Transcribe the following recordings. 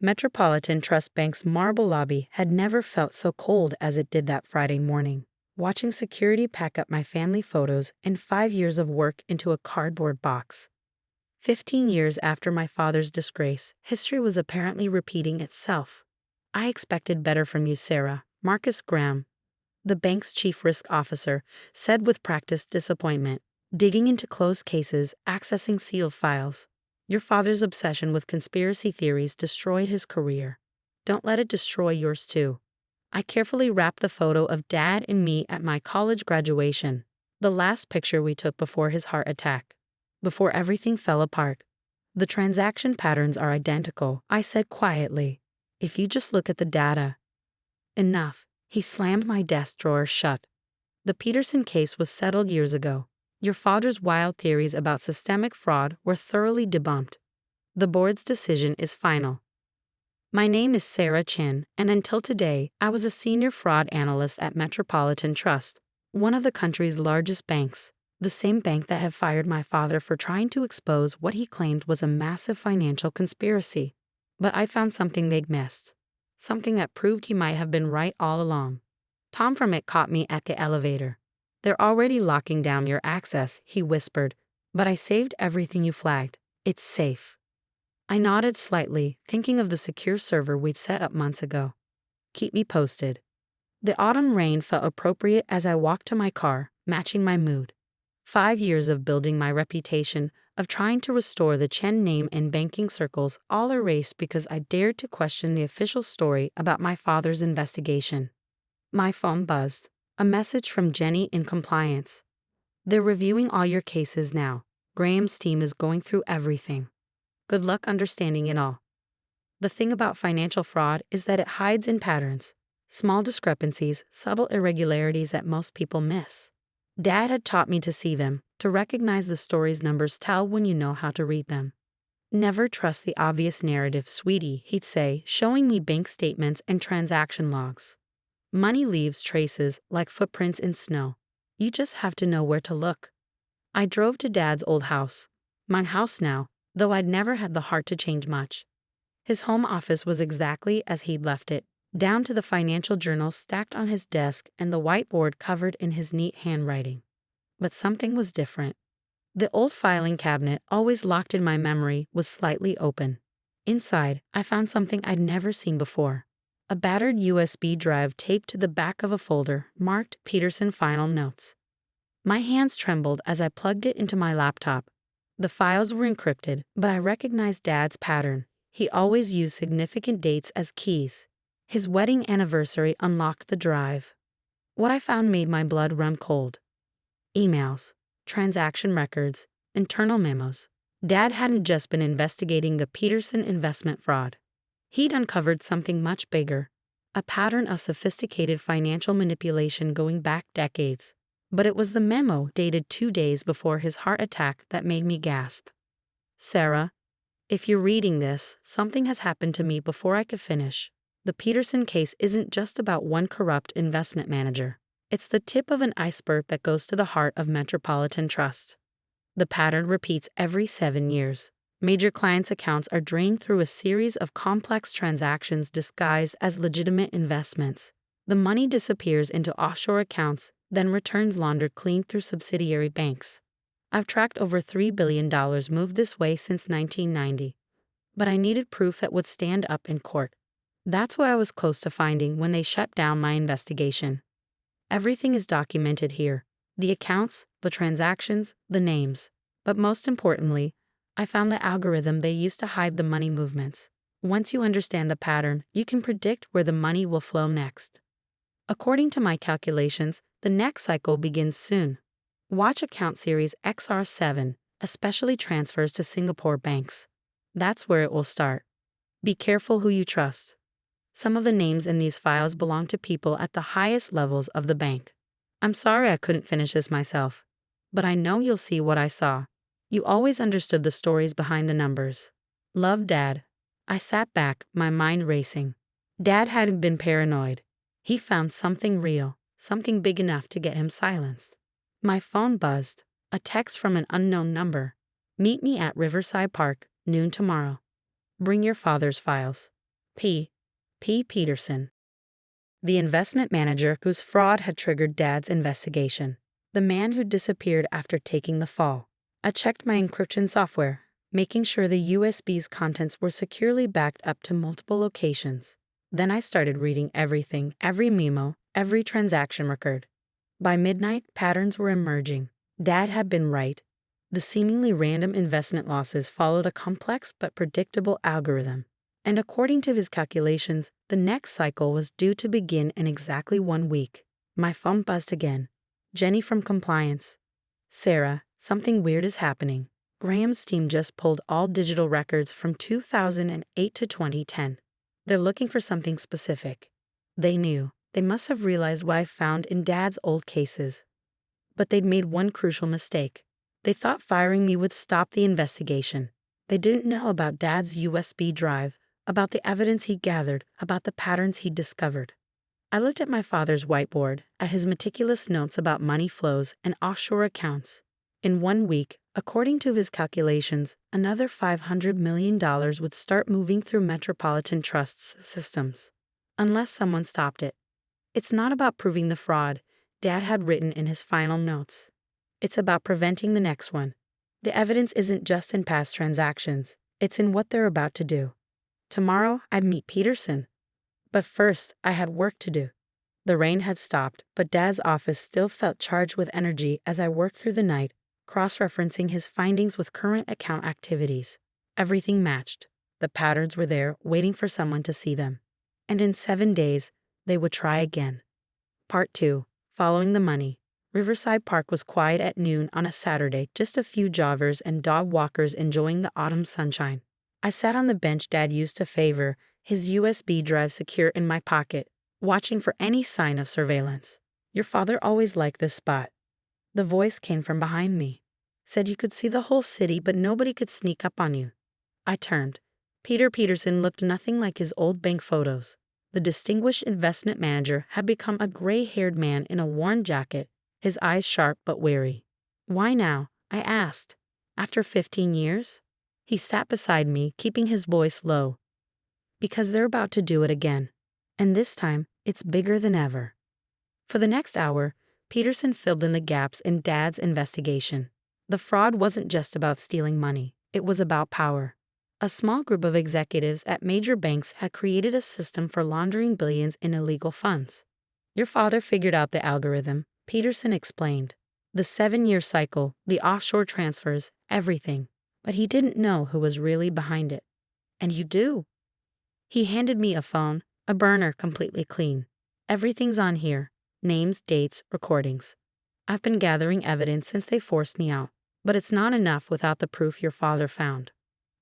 Metropolitan Trust Bank's marble lobby had never felt so cold as it did that Friday morning, watching security pack up my family photos and 5 years of work into a cardboard box. 15 years after my father's disgrace, history was apparently repeating itself. I expected better from you, Sarah, Marcus Graham, the bank's chief risk officer, said with practiced disappointment, digging into closed cases, accessing sealed files. Your father's obsession with conspiracy theories destroyed his career. Don't let it destroy yours too. I carefully wrapped the photo of Dad and me at my college graduation, the last picture we took before his heart attack, before everything fell apart. The transaction patterns are identical, I said quietly. If you just look at the data. Enough. He slammed my desk drawer shut. The Peterson case was settled years ago. Your father's wild theories about systemic fraud were thoroughly debunked. The board's decision is final. My name is Sarah Chen, and until today, I was a senior fraud analyst at Metropolitan Trust, one of the country's largest banks, the same bank that had fired my father for trying to expose what he claimed was a massive financial conspiracy. But I found something they'd missed. Something that proved he might have been right all along. Tom from it caught me at the elevator. They're already locking down your access, he whispered, but I saved everything you flagged. It's safe. I nodded slightly, thinking of the secure server we'd set up months ago. Keep me posted. The autumn rain felt appropriate as I walked to my car, matching my mood. 5 years of building my reputation, of trying to restore the Chen name in banking circles, all erased because I dared to question the official story about my father's investigation. My phone buzzed. A message from Jenny in compliance. They're reviewing all your cases now. Graham's team is going through everything. Good luck understanding it all. The thing about financial fraud is that it hides in patterns. Small discrepancies, subtle irregularities that most people miss. Dad had taught me to see them, to recognize the stories numbers tell when you know how to read them. Never trust the obvious narrative, sweetie, he'd say, showing me bank statements and transaction logs. Money leaves traces like footprints in snow. You just have to know where to look. I drove to Dad's old house. My house now, though I'd never had the heart to change much. His home office was exactly as he'd left it, down to the financial journals stacked on his desk and the whiteboard covered in his neat handwriting. But something was different. The old filing cabinet, always locked in my memory, was slightly open. Inside, I found something I'd never seen before. A battered USB drive taped to the back of a folder, marked Peterson Final Notes. My hands trembled as I plugged it into my laptop. The files were encrypted, but I recognized Dad's pattern. He always used significant dates as keys. His wedding anniversary unlocked the drive. What I found made my blood run cold. Emails, transaction records, internal memos. Dad hadn't just been investigating the Peterson investment fraud. He'd uncovered something much bigger, a pattern of sophisticated financial manipulation going back decades. But it was the memo dated 2 days before his heart attack that made me gasp. Sarah, if you're reading this, something has happened to me before I could finish. The Peterson case isn't just about one corrupt investment manager. It's the tip of an iceberg that goes to the heart of Metropolitan Trust. The pattern repeats every 7 years. Major clients' accounts are drained through a series of complex transactions disguised as legitimate investments. The money disappears into offshore accounts, then returns laundered clean through subsidiary banks. I've tracked over $3 billion moved this way since 1990. But I needed proof that would stand up in court. That's what I was close to finding when they shut down my investigation. Everything is documented here. The accounts, the transactions, the names. But most importantly, I found the algorithm they used to hide the money movements. Once you understand the pattern, you can predict where the money will flow next. According to my calculations, the next cycle begins soon. Watch account series XR7, especially transfers to Singapore banks. That's where it will start. Be careful who you trust. Some of the names in these files belong to people at the highest levels of the bank. I'm sorry I couldn't finish this myself, but I know you'll see what I saw. You always understood the stories behind the numbers. Love, Dad. I sat back, my mind racing. Dad hadn't been paranoid. He found something real, something big enough to get him silenced. My phone buzzed. A text from an unknown number. Meet me at Riverside Park, noon tomorrow. Bring your father's files. P. Peterson, the investment manager whose fraud had triggered Dad's investigation, the man who disappeared after taking the fall. I checked my encryption software, making sure the USB's contents were securely backed up to multiple locations. Then I started reading everything, every memo, every transaction record. By midnight, patterns were emerging. Dad had been right. The seemingly random investment losses followed a complex but predictable algorithm. And according to his calculations, the next cycle was due to begin in exactly 1 week. My phone buzzed again. Jenny from compliance. Sarah, something weird is happening. Graham's team just pulled all digital records from 2008 to 2010. They're looking for something specific. They knew. They must have realized what I found in Dad's old cases. But they'd made one crucial mistake. They thought firing me would stop the investigation. They didn't know about Dad's USB drive, about the evidence he gathered, about the patterns he'd discovered. I looked at my father's whiteboard, at his meticulous notes about money flows and offshore accounts. In 1 week, according to his calculations, another $500 million would start moving through Metropolitan Trust's systems, unless someone stopped it. It's not about proving the fraud, Dad had written in his final notes. It's about preventing the next one. The evidence isn't just in past transactions, it's in what they're about to do. Tomorrow, I'd meet Peterson. But first, I had work to do. The rain had stopped, but Dad's office still felt charged with energy as I worked through the night, cross-referencing his findings with current account activities. Everything matched. The patterns were there, waiting for someone to see them. And in 7 days, they would try again. Part 2. Following the money. Riverside Park was quiet at noon on a Saturday, just a few joggers and dog walkers enjoying the autumn sunshine. I sat on the bench Dad used to favor, his USB drive secure in my pocket, watching for any sign of surveillance. Your father always liked this spot. The voice came from behind me. Said you could see the whole city, but nobody could sneak up on you. I turned. Peterson looked nothing like his old bank photos. The distinguished investment manager had become a gray-haired man in a worn jacket, his eyes sharp but wary. Why now? I asked. After 15 years? He sat beside me, keeping his voice low. Because they're about to do it again. And this time, it's bigger than ever. For the next hour, Peterson filled in the gaps in Dad's investigation. The fraud wasn't just about stealing money. It was about power. A small group of executives at major banks had created a system for laundering billions in illegal funds. Your father figured out the algorithm, Peterson explained. The 7-year cycle, the offshore transfers, everything. But he didn't know who was really behind it. And you do. He handed me a phone, a burner completely clean. Everything's on here. Names, dates, recordings. I've been gathering evidence since they forced me out. But it's not enough without the proof your father found.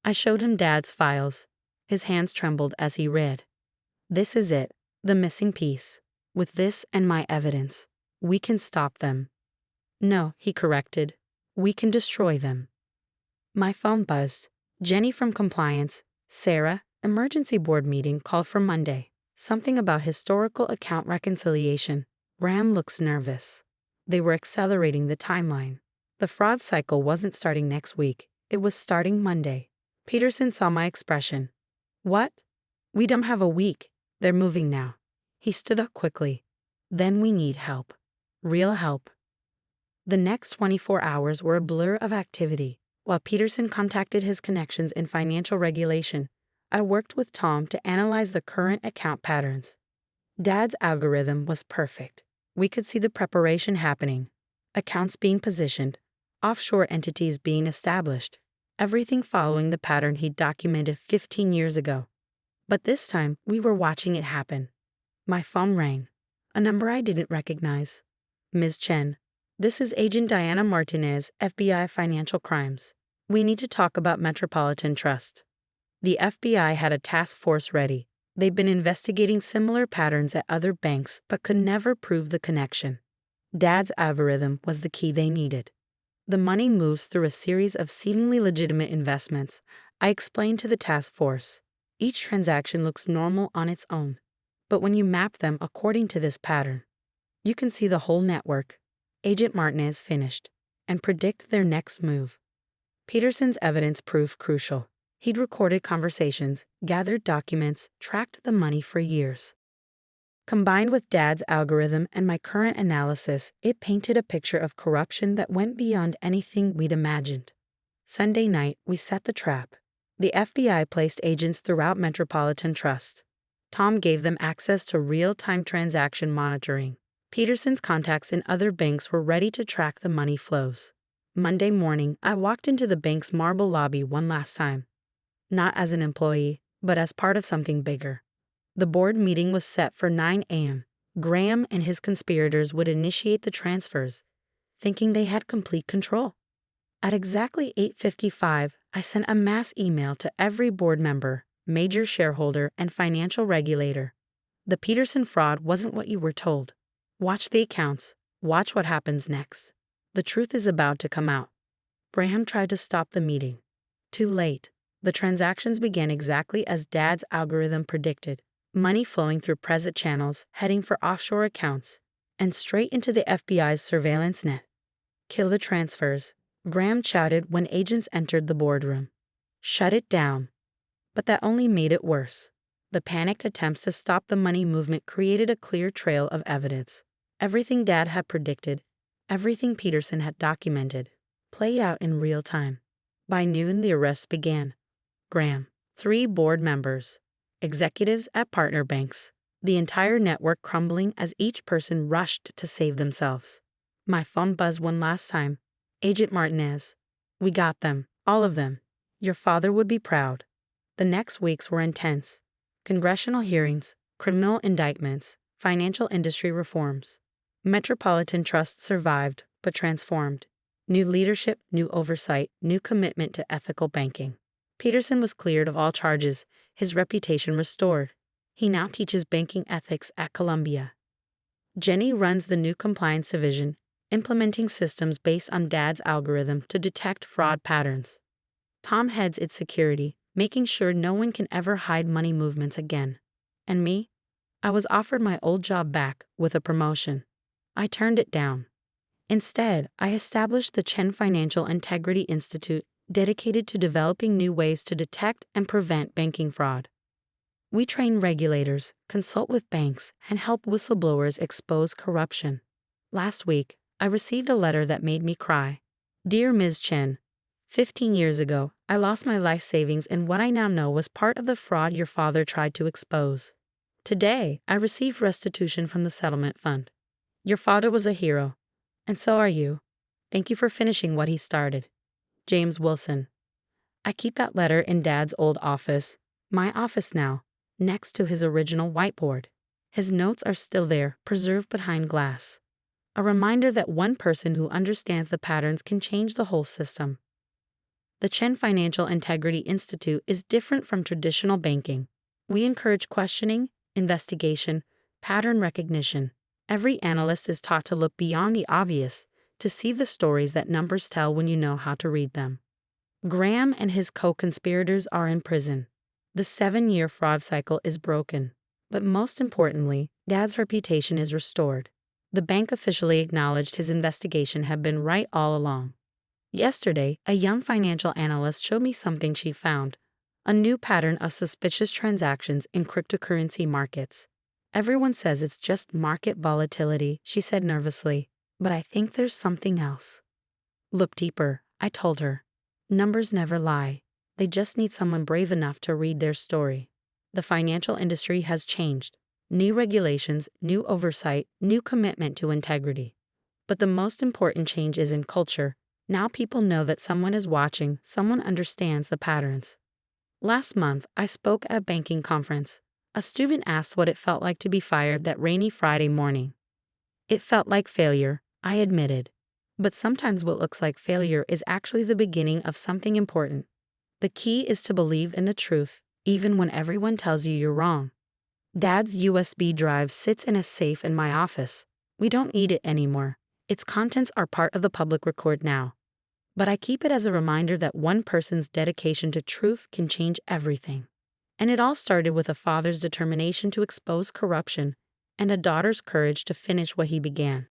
I showed him Dad's files. His hands trembled as he read. This is it, the missing piece. With this and my evidence, we can stop them. No, he corrected. We can destroy them. My phone buzzed. Jenny from compliance. Sarah, emergency board meeting called for Monday. Something about historical account reconciliation. Graham looks nervous. They were accelerating the timeline. The fraud cycle wasn't starting next week. It was starting Monday. Peterson saw my expression. What? We don't have a week. They're moving now. He stood up quickly. Then we need help. Real help. The next 24 hours were a blur of activity. While Peterson contacted his connections in financial regulation, I worked with Tom to analyze the current account patterns. Dad's algorithm was perfect. We could see the preparation happening. Accounts being positioned. Offshore entities being established. Everything following the pattern he'd documented 15 years ago. But this time, we were watching it happen. My phone rang. A number I didn't recognize. Ms. Chen, this is Agent Diana Martinez, FBI Financial Crimes. We need to talk about Metropolitan Trust. The FBI had a task force ready. They'd been investigating similar patterns at other banks but could never prove the connection. Dad's algorithm was the key they needed. The money moves through a series of seemingly legitimate investments. I explained to the task force. Each transaction looks normal on its own. But when you map them according to this pattern, you can see the whole network. Agent Martinez finished, and predict their next move. Peterson's evidence proved crucial. He'd recorded conversations, gathered documents, tracked the money for years. Combined with Dad's algorithm and my current analysis, it painted a picture of corruption that went beyond anything we'd imagined. Sunday night, we set the trap. The FBI placed agents throughout Metropolitan Trust. Tom gave them access to real-time transaction monitoring. Peterson's contacts in other banks were ready to track the money flows. Monday morning, I walked into the bank's marble lobby one last time. Not as an employee, but as part of something bigger. The board meeting was set for 9 a.m. Graham and his conspirators would initiate the transfers, thinking they had complete control. At exactly 8:55, I sent a mass email to every board member, major shareholder, and financial regulator. The Peterson fraud wasn't what you were told. Watch the accounts. Watch what happens next. The truth is about to come out. Graham tried to stop the meeting. Too late. The transactions began exactly as Dad's algorithm predicted. Money flowing through present channels, heading for offshore accounts, and straight into the FBI's surveillance net. Kill the transfers, Graham shouted when agents entered the boardroom. Shut it down. But that only made it worse. The panicked attempts to stop the money movement created a clear trail of evidence. Everything Dad had predicted, everything Peterson had documented, played out in real time. By noon, the arrests began. Graham, 3 board members, executives at partner banks, the entire network crumbling as each person rushed to save themselves. My phone buzzed one last time. Agent Martinez. We got them, all of them. Your father would be proud. The next weeks were intense. Congressional hearings, criminal indictments, financial industry reforms. Metropolitan Trust survived, but transformed. New leadership, new oversight, new commitment to ethical banking. Peterson was cleared of all charges, his reputation restored. He now teaches banking ethics at Columbia. Jenny runs the new compliance division, implementing systems based on Dad's algorithm to detect fraud patterns. Tom heads its security, making sure no one can ever hide money movements again. And me? I was offered my old job back with a promotion. I turned it down. Instead, I established the Chen Financial Integrity Institute, dedicated to developing new ways to detect and prevent banking fraud. We train regulators, consult with banks, and help whistleblowers expose corruption. Last week, I received a letter that made me cry. Dear Ms. Chen, 15 years ago, I lost my life savings in what I now know was part of the fraud your father tried to expose. Today, I received restitution from the settlement fund. Your father was a hero, and so are you. Thank you for finishing what he started. James Wilson. I keep that letter in Dad's old office, my office now, next to his original whiteboard. His notes are still there, preserved behind glass. A reminder that one person who understands the patterns can change the whole system. The Chen Financial Integrity Institute is different from traditional banking. We encourage questioning, investigation, pattern recognition. Every analyst is taught to look beyond the obvious, to see the stories that numbers tell when you know how to read them. Graham and his co-conspirators are in prison. The 7-year fraud cycle is broken. But most importantly, Dad's reputation is restored. The bank officially acknowledged his investigation had been right all along. Yesterday, a young financial analyst showed me something she found, a new pattern of suspicious transactions in cryptocurrency markets. Everyone says it's just market volatility, she said nervously, but I think there's something else. Look deeper, I told her. Numbers never lie. They just need someone brave enough to read their story. The financial industry has changed. New regulations, new oversight, new commitment to integrity. But the most important change is in culture. Now people know that someone is watching, someone understands the patterns. Last month, I spoke at a banking conference. A student asked what it felt like to be fired that rainy Friday morning. It felt like failure, I admitted. But sometimes what looks like failure is actually the beginning of something important. The key is to believe in the truth, even when everyone tells you you're wrong. Dad's USB drive sits in a safe in my office. We don't need it anymore. Its contents are part of the public record now. But I keep it as a reminder that one person's dedication to truth can change everything. And it all started with a father's determination to expose corruption and a daughter's courage to finish what he began.